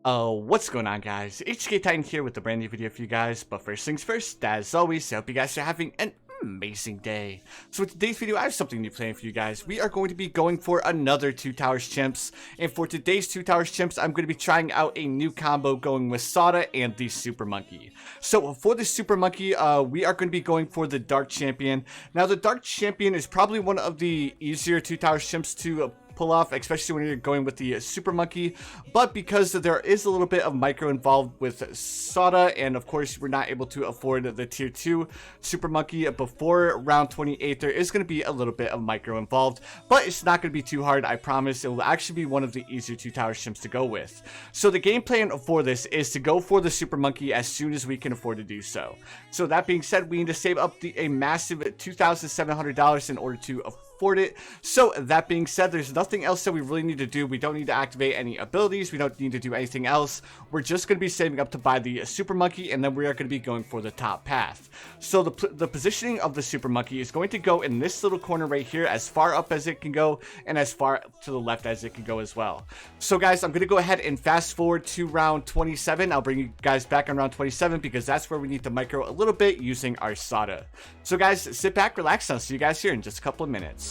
What's going on, guys? HK Titan here with a brand new video for you guys. But first things first, as always, I hope you guys are having an amazing day. So with today's video, I have something new planned for you guys. We are going to be going for another Two Towers Chimps, and for today's Two Towers Chimps, I'm going to be trying out a new combo going with Sauda and the Super Monkey. So for the Super Monkey, we are going to be going for the Dark Champion. Now the Dark Champion is probably one of the easier Two Towers Chimps to pull off, especially when you're going with the Super Monkey, but because there is a little bit of micro involved with Sauda, and of course we're not able to afford the tier 2 Super Monkey before round 28, there is going to be a little bit of micro involved, but it's not going to be too hard. I promise it will actually be one of the easier Two Towers Chimps to go with. So the game plan for this is to go for the Super Monkey as soon as we can afford to do so. So that being said, we need to save up a massive $2,700 in order to afford it. So that being said, there's nothing else that we really need to do. We don't need to activate any abilities. We don't need to do anything else. We're just going to be saving up to buy the Super Monkey, and then we are going to be going for the top path. So the positioning of the Super Monkey is going to go in this little corner right here, as far up as it can go and as far to the left as it can go as well. So guys, I'm going to go ahead and fast forward to round 27. I'll bring you guys back on round 27 because that's where we need to micro a little bit using our Sauda. So guys, sit back, relax, and I'll see you guys here in just a couple of minutes.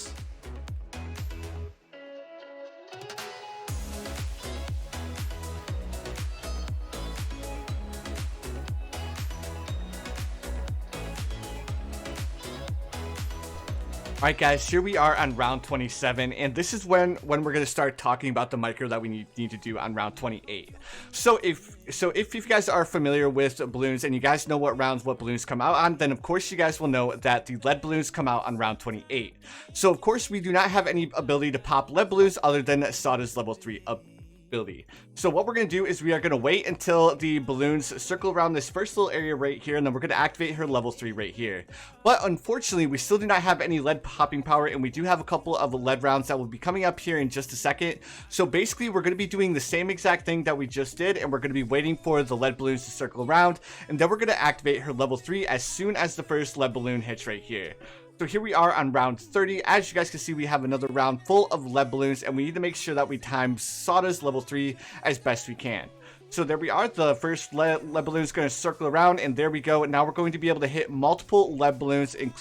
Alright guys, here we are on round 27, and this is when we're going to start talking about the micro that we need to do on round 28. So if you guys are familiar with balloons and you guys know what balloons come out on, then of course you guys will know that the lead balloons come out on round 28. So of course we do not have any ability to pop lead balloons other than Sauda's level 3 ability. So what we're going to do is we are going to wait until the balloons circle around this first little area right here, and then we're going to activate her level 3 right here. But unfortunately, we still do not have any lead popping power, and we do have a couple of lead rounds that will be coming up here in just a second. So basically, we're going to be doing the same exact thing that we just did, and we're going to be waiting for the lead balloons to circle around, and then we're going to activate her level 3 as soon as the first lead balloon hits right here. So here we are on round 30. As you guys can see, we have another round full of lead balloons, and we need to make sure that we time Sauda's level 3 as best we can. So there we are. The first lead balloon is going to circle around, and there we go. Now we're going to be able to hit multiple lead balloons in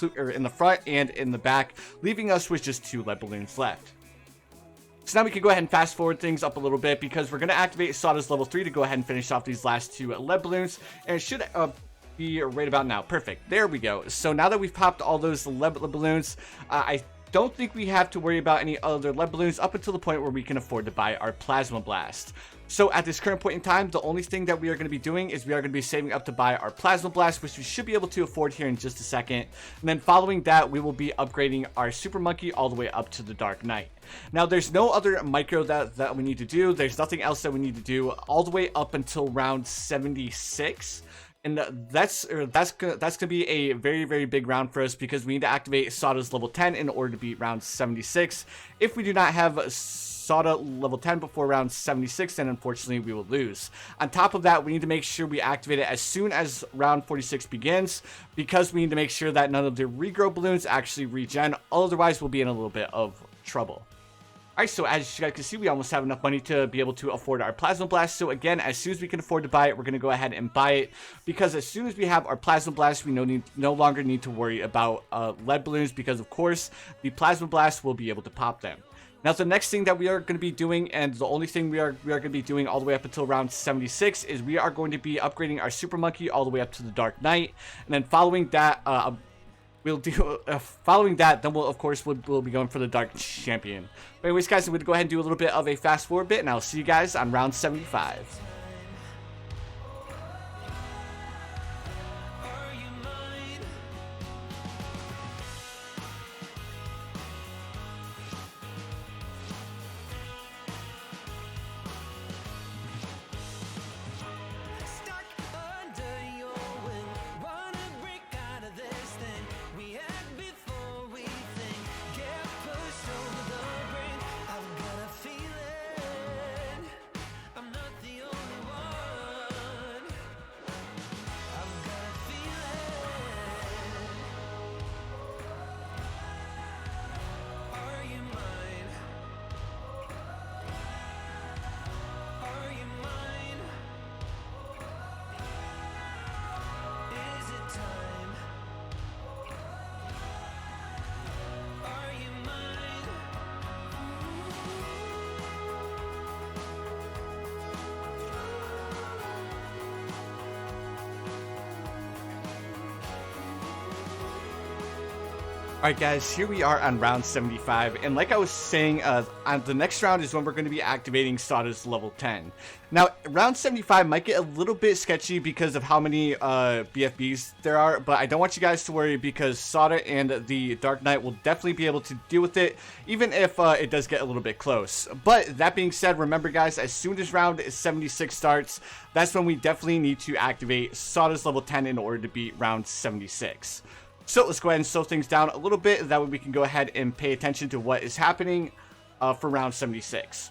the front and in the back, leaving us with just 2 lead balloons left. So now we can go ahead and fast forward things up a little bit because we're going to activate Sauda's level 3 to go ahead and finish off these last 2 lead balloons, and it should be right about now. Perfect. There we go. So now that we've popped all those lead balloons, I don't think we have to worry about any other lead balloons up until the point where we can afford to buy our Plasma Blast. So at this current point in time, the only thing that we are going to be doing is we are going to be saving up to buy our Plasma Blast, which we should be able to afford here in just a second. And then following that, we will be upgrading our Super Monkey all the way up to the Dark Knight. Now, there's no other micro that we need to do. There's nothing else that we need to do all the way up until round 76. And that's gonna be a very, very big round for us because we need to activate Sauda's level 10 in order to beat round 76. If we do not have Sauda level 10 before round 76, then unfortunately we will lose. On top of that, we need to make sure we activate it as soon as round 46 begins because we need to make sure that none of the regrow balloons actually regen. Otherwise, we'll be in a little bit of trouble. Alright, so as you guys can see, we almost have enough money to be able to afford our Plasma Blast. So again, as soon as we can afford to buy it, we're going to go ahead and buy it. Because as soon as we have our Plasma Blast, we no longer need to worry about lead balloons. Because of course, the Plasma Blast will be able to pop them. Now, the next thing that we are going to be doing, and the only thing we are going to be doing all the way up until round 76, is we are going to be upgrading our Super Monkey all the way up to the Dark Knight. And then following that, then we'll be going for the Dark Champion. But anyways, guys, I'm going to go ahead and do a little bit of a fast forward bit, and I'll see you guys on round 75. Alright guys, here we are on round 75, and like I was saying, on the next round is when we're going to be activating Sauda's level 10. Now, round 75 might get a little bit sketchy because of how many BFBs there are, but I don't want you guys to worry because Sauda and the Dark Knight will definitely be able to deal with it, even if it does get a little bit close. But that being said, remember guys, as soon as round 76 starts, that's when we definitely need to activate Sauda's level 10 in order to beat round 76. So let's go ahead and slow things down a little bit. That way we can go ahead and pay attention to what is happening for round 76.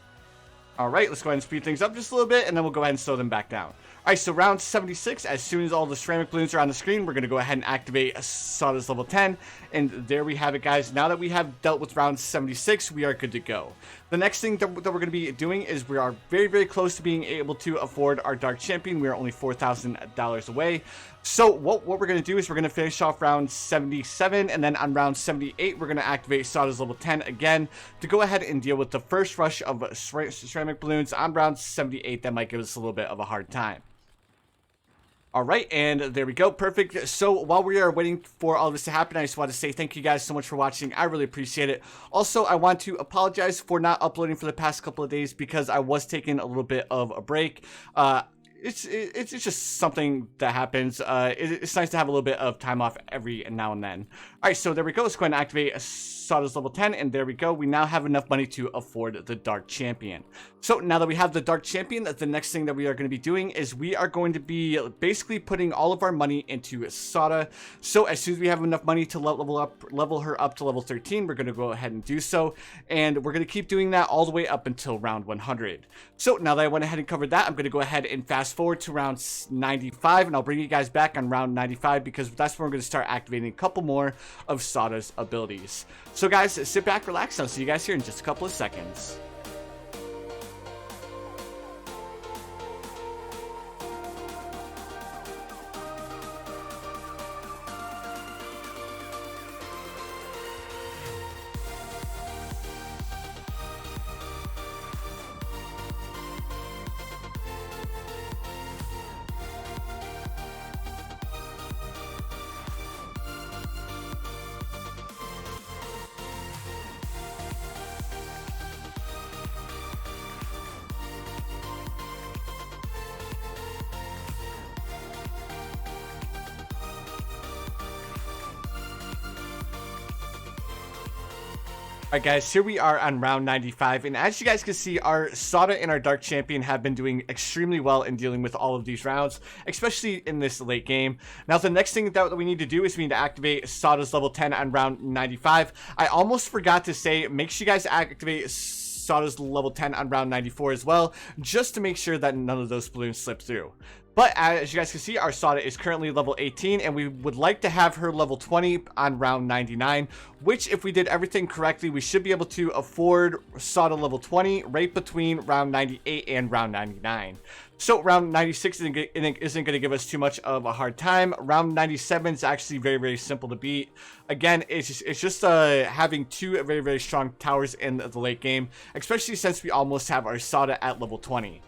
All right, let's go ahead and speed things up just a little bit, and then we'll go ahead and slow them back down. All right, so round 76, as soon as all the ceramic balloons are on the screen, we're going to go ahead and activate Sauda's level 10. And there we have it, guys. Now that we have dealt with round 76, we are good to go. The next thing that we're going to be doing is we are very, very close to being able to afford our Dark Champion. We are only $4,000 away. So what we're going to do is we're going to finish off round 77, and then on round 78, we're going to activate Sauda's level 10 again to go ahead and deal with the first rush of ceramic balloons on round 78 that might give us a little bit of a hard time. Alright, and there we go, perfect. So while we are waiting for all this to happen, I just want to say thank you guys so much for watching. I really appreciate it. Also, I want to apologize for not uploading for the past couple of days because I was taking a little bit of a break. It's just something that happens. It's nice to have a little bit of time off every now and then. Alright, so there we go. Let's go ahead and activate Sauda's level 10, and there we go. We now have enough money to afford the Dark Champion. So now that we have the Dark Champion, the next thing that we are going to be doing is we are going to be basically putting all of our money into Sauda. So as soon as we have enough money to level her up to level 13, we're going to go ahead and do so, and we're going to keep doing that all the way up until round 100. So now that I went ahead and covered that, I'm going to go ahead and fast forward to round 95, and I'll bring you guys back on round 95 because that's when we're going to start activating a couple more of Sauda's abilities. So guys, sit back, relax, and I'll see you guys here in just a couple of seconds. Alright guys, here we are on round 95, and as you guys can see, our Sauda and our Dark Champion have been doing extremely well in dealing with all of these rounds, especially in this late game. Now the next thing that we need to do is we need to activate Sauda's level 10 on round 95. I almost forgot to say, make sure you guys activate Sauda's level 10 on round 94 as well, just to make sure that none of those balloons slip through. But as you guys can see, our Sauda is currently level 18, and we would like to have her level 20 on round 99, which if we did everything correctly, we should be able to afford Sauda level 20 right between round 98 and round 99. So round 96 isn't going to give us too much of a hard time. Round 97 is actually very, very simple to beat. Again, it's just having two very, very strong towers in the late game, especially since we almost have our Sauda at level 20.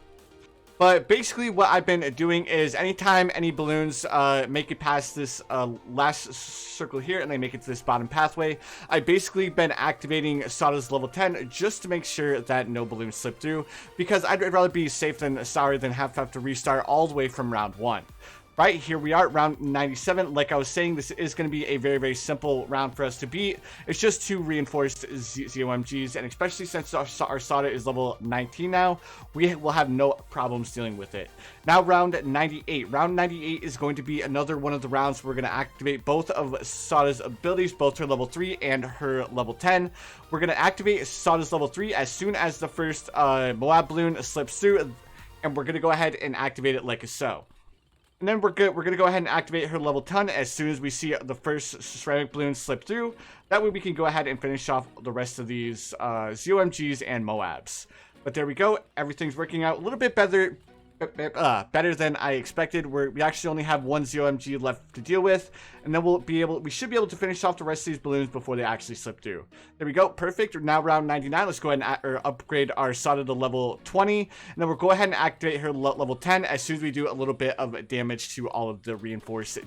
But basically what I've been doing is anytime any balloons make it past this last circle here and they make it to this bottom pathway, I've basically been activating Sauda's level 10 just to make sure that no balloons slip through, because I'd rather be safe than sorry than have to restart all the way from round 1. Right, here we are, round 97. Like I was saying, this is going to be a very, very simple round for us to beat. It's just two reinforced ZOMGs, and especially since our Sauda is level 19 now, we will have no problems dealing with it. Now, round 98. Round 98 is going to be another one of the rounds where we're going to activate both of Sauda's abilities, both her level 3 and her level 10. We're going to activate Sauda's level 3 as soon as the first Moab balloon slips through, and we're going to go ahead and activate it like so. And then we're going to go ahead and activate her level 10 as soon as we see the first ceramic balloon slip through. That way we can go ahead and finish off the rest of these ZOMGs and Moabs. But there we go. Everything's working out a little bit better than I expected. We actually only have one ZOMG left to deal with, and then we should be able to finish off the rest of these balloons before they actually slip through. There we go, perfect. Now round 99, let's go ahead and upgrade our Sauda to level 20, and then we'll go ahead and activate her level 10 as soon as we do a little bit of damage to all of the reinforced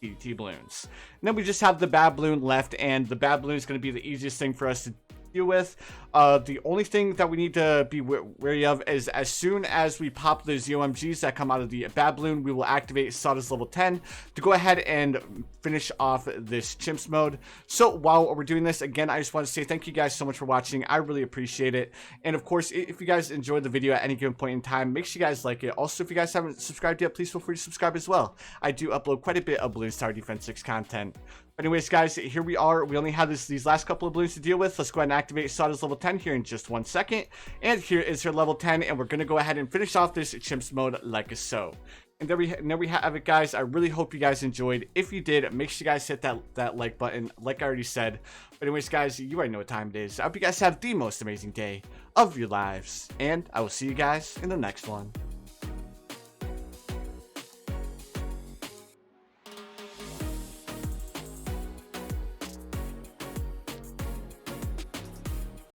BTT balloons. And then we just have the bad balloon left, and the bad balloon is going to be the easiest thing for us to deal with. The only thing that we need to be wary of is as soon as we pop the ZOMGs that come out of the bad balloon, we will activate Sauda's level 10 to go ahead and finish off this chimps mode. So while we're doing this, again, I just want to say thank you guys so much for watching. I really appreciate it. And of course, if you guys enjoyed the video at any given point in time, make sure you guys like it. Also, if you guys haven't subscribed yet, please feel free to subscribe as well. I do upload quite a bit of Balloons Tower Defense 6 content. Anyways, guys, here we are. We only have these last couple of balloons to deal with. Let's go ahead and activate Sauda's level 10 here in just 1 second. And here is her level 10, and we're going to go ahead and finish off this chimps mode like so. And there we have it, guys. I really hope you guys enjoyed. If you did, make sure you guys hit that like button, like I already said. But anyways, guys, you already know what time it is. I hope you guys have the most amazing day of your lives, and I will see you guys in the next one.